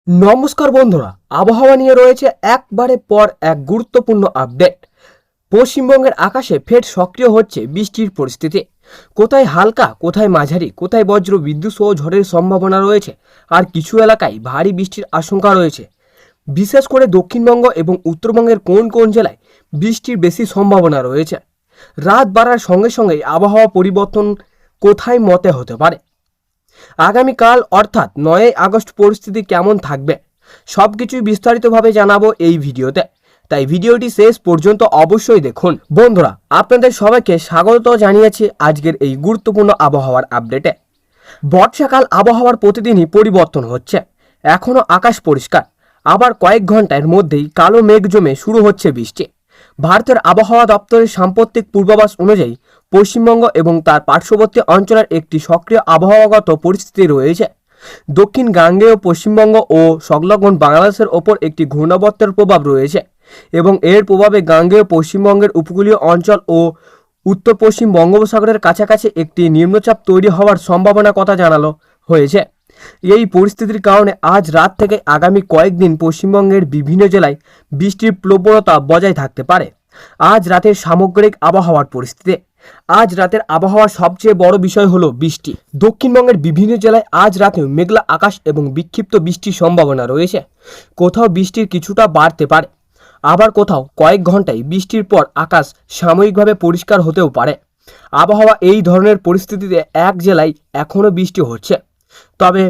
নমস্কার বন্ধুরা, আবহাওয়া নিয়ে রয়েছে একবারে পর এক গুরুত্বপূর্ণ আপডেট। পশ্চিমবঙ্গের আকাশে ফের সক্রিয় হচ্ছে বৃষ্টির পরিস্থিতি। কোথায় হালকা, কোথায় মাঝারি, কোথায় বজ্র বিদ্যুৎ সহ ঝড়ের সম্ভাবনা রয়েছে, আর কিছু এলাকায় ভারী বৃষ্টির আশঙ্কা রয়েছে। বিশেষ করে দক্ষিণবঙ্গ এবং উত্তরবঙ্গের কোন কোন জেলায় বৃষ্টির বেশি সম্ভাবনা রয়েছে। রাত বাড়ার সঙ্গে সঙ্গে আবহাওয়া পরিবর্তন কোথায় মতে হতে পারে। আগামীকাল অর্থাৎ 9 আগস্ট পরিস্থিতি কেমন থাকবে সব কিছুই বিস্তারিতভাবে জানাবো এই ভিডিওতে, তাই ভিডিওটি শেষ পর্যন্ত অবশ্যই দেখুন। বন্ধুরা, আপনাদের সবাইকে স্বাগত জানিয়েছি আজকের এই গুরুত্বপূর্ণ আবহাওয়ার আপডেটে। বর্ষাকাল আবহাওয়ার প্রতিদিনই পরিবর্তন হচ্ছে। এখনও আকাশ পরিষ্কার, আবার কয়েক ঘন্টার মধ্যেই কালো মেঘ জমে শুরু হচ্ছে বৃষ্টি। ভারতের আবহাওয়া দপ্তরের সাম্প্রতিক পূর্বাভাস অনুযায়ী পশ্চিমবঙ্গ এবং তার পার্শ্ববর্তী অঞ্চলের একটি সক্রিয় আবহাওয়াগত পরিস্থিতি রয়েছে। দক্ষিণ গাঙ্গেয় পশ্চিমবঙ্গ ও সংলগ্ন বাংলাদেশের ওপর একটি ঘূর্ণাবর্তের প্রভাব রয়েছে এবং এর প্রভাবে গাঙ্গেয় পশ্চিমবঙ্গের উপকূলীয় অঞ্চল ও উত্তর পশ্চিম বঙ্গোপসাগরের কাছাকাছি একটি নিম্নচাপ তৈরি হওয়ার সম্ভাবনার কথা জানানো হয়েছে। এই পরিস্থিতির কারণে আজ রাত থেকে আগামী কয়েকদিন পশ্চিমবঙ্গের বিভিন্ন জেলায় বৃষ্টির প্রবণতা বজায় থাকতে পারে। আজ রাতের সামগ্রিক আবহাওয়ার পরিস্থিতি। আজ রাতের আবহাওয়ার সবচেয়ে বড় বিষয় হলো বৃষ্টি। দক্ষিণবঙ্গের বিভিন্ন জেলায় আজ রাতেও মেঘলা আকাশ এবং বিক্ষিপ্ত বৃষ্টির সম্ভাবনা রয়েছে। কোথাও বৃষ্টির কিছুটা বাড়তে পারে, আবার কোথাও কয়েক ঘন্টায় বৃষ্টির পর আকাশ সাময়িকভাবে পরিষ্কার হতেও পারে। আবহাওয়া এই ধরনের পরিস্থিতিতে এক জেলায় এখনও বৃষ্টি হচ্ছে, তবে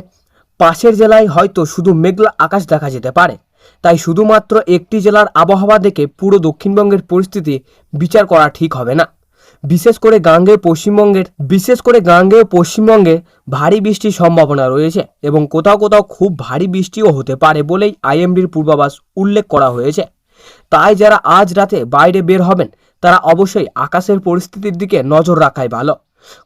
পাশের জেলায় হয়তো শুধু মেঘলা আকাশ দেখা যেতে পারে। তাই শুধুমাত্র একটি জেলার আবহাওয়া দেখে পুরো দক্ষিণবঙ্গের পরিস্থিতি বিচার করা ঠিক হবে না। বিশেষ করে গাঙ্গেয় পশ্চিমবঙ্গে ভারী বৃষ্টির সম্ভাবনা রয়েছে এবং কোথাও কোথাও খুব ভারী বৃষ্টিও হতে পারে বলেই আইএমডির পূর্বাভাস উল্লেখ করা হয়েছে। তাই যারা আজ রাতে বাইরে বের হবেন তারা অবশ্যই আকাশের পরিস্থিতির দিকে নজর রাখাই ভালো।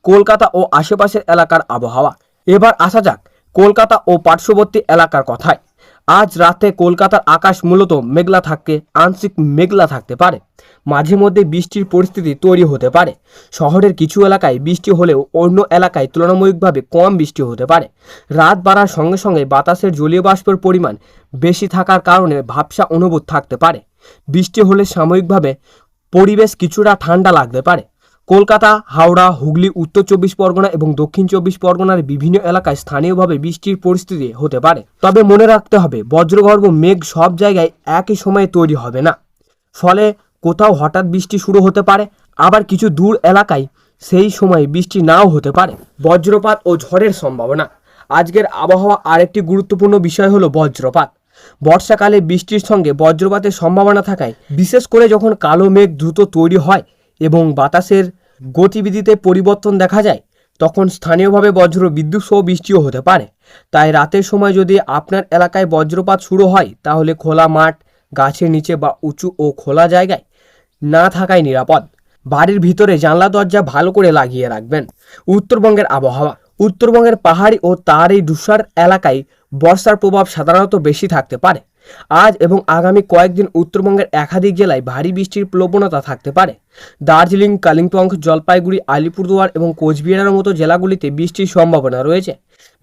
কলকাতা ও আশেপাশের এলাকার আবহাওয়া। এবার আসা যাক কলকাতা ও পার্শ্ববর্তী এলাকার কথায়। আজ রাতে কলকাতার আকাশ মূলত মেঘলা থাকে, আংশিক মেঘলা থাকতে পারে। মাঝে মধ্যে বৃষ্টির পরিস্থিতি তৈরি হতে পারে। শহরের কিছু এলাকায় বৃষ্টি হলেও অন্য এলাকায় তুলনামূলকভাবে কম বৃষ্টি হতে পারে। রাত বাড়ার সঙ্গে সঙ্গে বাতাসের জলীয় বাষ্পের পরিমাণ বেশি থাকার কারণে ভ্যাপসা অনুভূত থাকতে পারে। বৃষ্টি হলে সাময়িকভাবে পরিবেশ কিছুটা ঠান্ডা লাগতে পারে। কলকাতা, হাওড়া, হুগলি, উত্তর 24 পরগনা এবং দক্ষিণ 24 পরগনার বিভিন্ন এলাকায় স্থানীয়ভাবে বৃষ্টির পরিস্থিতি হতে পারে। তবে মনে রাখতে হবে, বজ্রগর্ভ মেঘ সব জায়গায় একই সময়ে তৈরি হবে না। ফলে কোথাও হঠাৎ বৃষ্টি শুরু হতে পারে, আবার কিছু দূর এলাকায় সেই সময় বৃষ্টি নাও হতে পারে। বজ্রপাত ও ঝড়ের সম্ভাবনা। আজকের আবহাওয়া আরেকটি গুরুত্বপূর্ণ বিষয় হলো বজ্রপাত। বর্ষাকালে বৃষ্টির সঙ্গে বজ্রপাতের সম্ভাবনা থাকায়, বিশেষ করে যখন কালো মেঘ দ্রুত তৈরি হয় এবং বাতাসের গতিবিধিতে পরিবর্তন দেখা যায়, তখন স্থানীয়ভাবে বজ্র বিদ্যুৎ সহ বৃষ্টিও হতে পারে। তাই রাতের সময় যদি আপনার এলাকায় বজ্রপাত শুরু হয় তাহলে খোলা মাঠ, গাছের নিচে বা উঁচু ও খোলা জায়গায় না থাকাই নিরাপদ। বাড়ির ভিতরে জানলা দরজা ভালো করে লাগিয়ে রাখবেন। উত্তরবঙ্গের আবহাওয়া। উত্তরবঙ্গের পাহাড়ি ও তার এই ধূসর এলাকায় বর্ষার প্রভাব সাধারণত বেশি থাকতে পারে। আজ এবং আগামী কয়েকদিন উত্তরবঙ্গের একাধিক জেলায় ভারী বৃষ্টির প্রবণতা থাকতে পারে। দার্জিলিং, কালিম্পং, জলপাইগুড়ি, আলিপুরদুয়ার এবং কোচবিহারের মতো জেলাগুলিতে বৃষ্টির সম্ভাবনা রয়েছে।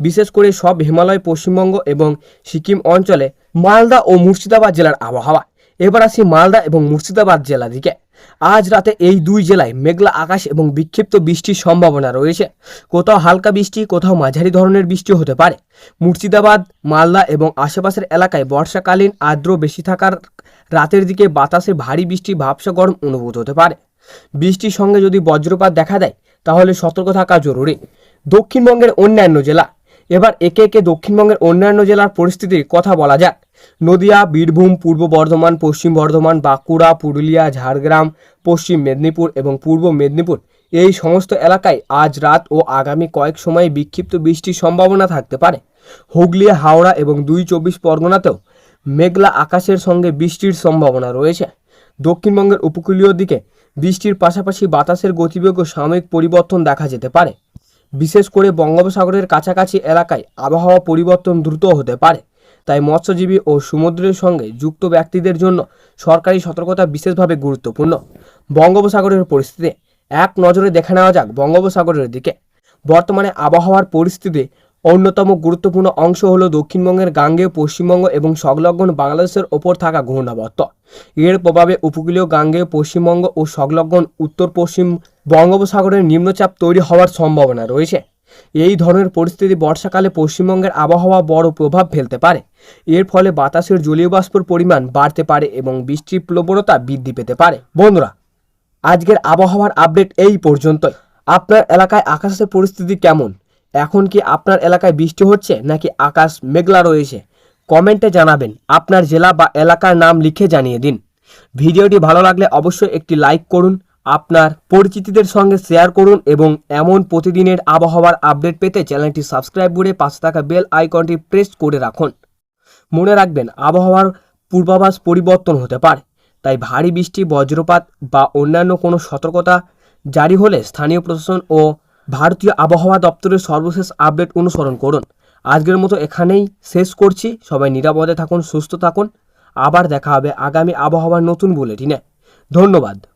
বিশেষ করে সব হিমালয়, পশ্চিমবঙ্গ এবং সিকিম অঞ্চলে। মালদা ও মুর্শিদাবাদ জেলার আবহাওয়া। এবার আসি মালদা এবং মুর্শিদাবাদ জেলা দিকে। আজ রাতে এই দুই জেলায় মেঘলা আকাশ এবং বিক্ষিপ্ত বৃষ্টির সম্ভাবনা রয়েছে। কোথাও হালকা বৃষ্টি, কোথাও মাঝারি ধরনের বৃষ্টি হতে পারে। মুর্শিদাবাদ, মালদা এবং আশেপাশের এলাকায় বর্ষাকালীন আর্দ্র বেশি থাকার রাতের দিকে বাতাসে ভারী বৃষ্টি, ভ্যাপসা গরম অনুভূত হতে পারে। বৃষ্টির সঙ্গে যদি বজ্রপাত দেখা দেয় তাহলে সতর্ক থাকা জরুরি। দক্ষিণবঙ্গের অন্যান্য জেলা। এবার একে একে দক্ষিণবঙ্গের অন্যান্য জেলার পরিস্থিতির কথা বলা যাক। নদিয়া, বীরভূম, পূর্ব বর্ধমান, পশ্চিম বর্ধমান, বাঁকুড়া, পুরুলিয়া, ঝাড়গ্রাম, পশ্চিম মেদিনীপুর এবং পূর্ব মেদিনীপুর এই সমস্ত এলাকায় আজ রাত ও আগামী কয়েক সময়ে বিক্ষিপ্ত বৃষ্টির সম্ভাবনা থাকতে পারে। হুগলি, হাওড়া এবং 24 পরগনাতেও মেঘলা আকাশের সঙ্গে বৃষ্টির সম্ভাবনা রয়েছে। দক্ষিণবঙ্গের উপকূলীয় দিকে বৃষ্টির পাশাপাশি বাতাসের গতিবেগ ও সাময়িক পরিবর্তন দেখা যেতে পারে। বিশেষ করে বঙ্গোপসাগরের কাছাকাছি এলাকায় আবহাওয়া পরিবর্তন দ্রুত হতে পারে। তাই মৎস্যজীবী ও সমুদ্রের সঙ্গে যুক্ত ব্যক্তিদের জন্য সরকারি সতর্কতা বিশেষভাবে গুরুত্বপূর্ণ। বঙ্গোপসাগরের পরিস্থিতি। এক নজরে দেখে নেওয়া যাক বঙ্গোপসাগরের দিকে। বর্তমানে আবহাওয়ার পরিস্থিতি অন্যতম গুরুত্বপূর্ণ অংশ হলো দক্ষিণবঙ্গের গাঙ্গেয় পশ্চিমবঙ্গ এবং সংলগ্ন বাংলাদেশের ওপর থাকা ঘূর্ণাবর্ত। এর প্রভাবে উপকূলীয় গাঙ্গেয় পশ্চিমবঙ্গ ও সংলগ্ন উত্তর পশ্চিম বঙ্গোপসাগরের নিম্নচাপ তৈরি হওয়ার সম্ভাবনা রয়েছে। এই ধরনের পরিস্থিতি বর্ষাকালে পশ্চিমবঙ্গের আবহাওয়া বড় প্রভাব ফেলতে পারে। এর ফলে বাতাসের জলীয় বাষ্পের পরিমাণ বাড়তে পারে এবং বৃষ্টির প্রবণতা বৃদ্ধি পেতে পারে। বন্ধুরা, আজকের আবহাওয়ার আপডেট এই পর্যন্তই। আপনার এলাকায় আকাশের পরিস্থিতি কেমন? এখন কি আপনার এলাকায় বৃষ্টি হচ্ছে নাকি আকাশ মেঘলা রয়েছে? কমেন্টে জানাবেন। আপনার জেলা বা এলাকার নাম লিখে জানিয়ে দিন। ভিডিওটি ভালো লাগলে অবশ্যই একটি লাইক করুন, আপনার পরিচিতদের সঙ্গে শেয়ার করুন এবং এমন প্রতিদিনের আবহাওয়ার আপডেট পেতে চ্যানেলটি সাবস্ক্রাইব করে পাশে থাকা বেল আইকনটি প্রেস করে রাখুন। মনে রাখবেন, আবহাওয়ার পূর্বাভাস পরিবর্তন হতে পারে, তাই ভারী বৃষ্টি, বজ্রপাত বা অন্যান্য কোনো সতর্কতা জারি হলে স্থানীয় প্রশাসন ও ভারতীয় আবহাওয়া দপ্তরের সর্বশেষ আপডেট অনুসরণ করুন। আজকের মতো এখানেই শেষ করছি। সবাই নিরাপদে থাকুন, সুস্থ থাকুন। আবার দেখা হবে আগামী আবহাওয়ার নতুন বুলেটিনে। ধন্যবাদ।